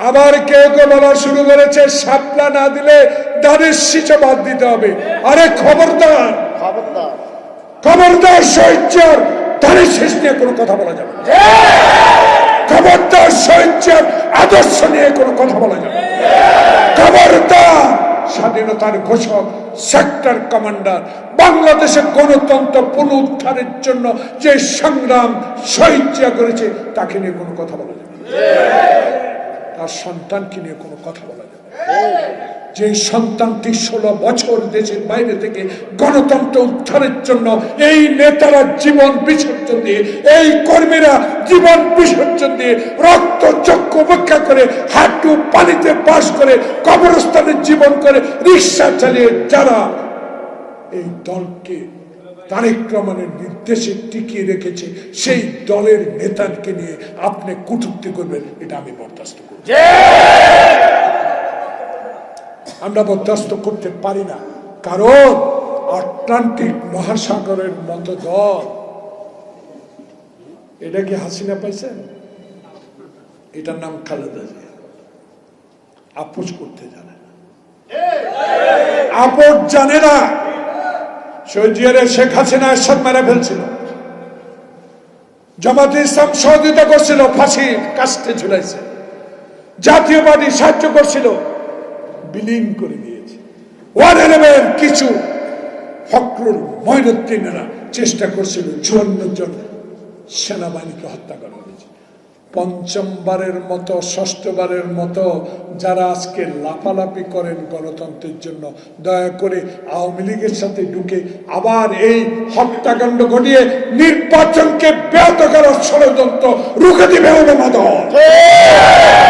আবার কেউ কেউ বলা শুরু করেছে শাপলা না দিলে দানের শীষে বাদ দিতে হবে। আরে খবরদার, খবরদার, খবরদার, শহীদ দানের শীষ নিয়ে কোনো কথা বলা যাবে না। খবরদার, শহীদ আদর্শ নিয়ে কোনো কথা বলা যাবে না। খবরদার, স্বাধীনতার ঘোষক, সেক্টর কমান্ডার, বাংলাদেশের গণতন্ত্র পুনরুদ্ধারের জন্য যে সংগ্রাম শহীদ জিয়া করেছে তাকে নিয়ে কোনো কথা বলা যাবে না। তার সন্তানকে নিয়ে কোনো কথা বলা যাবে না। যে সন্তানটি 16 বছর দেশের বাইরে থেকে গণতন্ত্র উদ্ধারের জন্য এই নেতারা জীবন বিসর্জন দিয়ে, এই কর্মীরা জীবন বিসর্জন দিয়ে, রক্ত চক্ষু উপেক্ষা করে, হাঁটু পানিতে বাস করে, কবরস্থানে জীবন করে, রিক্সা চালিয়ে যারা এই দলকে তারেক রহমানের নির্দেশে টিকিয়ে রেখেছে, সেই দলের নেতাকে নিয়ে আপনি কটূক্তি করবেন, এটা আমি বরদাস্ত করব। আমরা বরদাস্ত করতে পারি না, কারণ আটলান্টিক মহাসাগরের মতো দল, এটা কি হাসিনা পাইছেন? এটার নাম খালেদা জিয়া। আপোষ করতে জানে না, আপোষ জানে না। শহীদ জিয়ারে শেখ হাসিনা এরশাদ মেরে ফেলছিল, জামাতে ইসলাম সহযোগিতা করছিল, ফাঁসির কাস্টে ঝুলাইছে, জাতীয়বাদী সাহায্য করছিল, বিলীন করে দিয়েছে। ওয়ারের কিছু ফখরুল মঈনুদ্দিনেরা চেষ্টা করছিল, 54 জন সেনাবাহিনীকে হত্যা করা হয়েছে। পঞ্চমবারের মতো, ষষ্ঠবারের মতো যারা আজকে লাফালাফি করেন গণতন্ত্রের জন্য, দয়া করে আওয়ামী লীগের সাথে ঢুকে আবার এই হত্যাকাণ্ড ঘটিয়ে নির্বাচনকে ব্যাহত করার ষড়যন্ত্র রুখে দিবে অনুমোদন।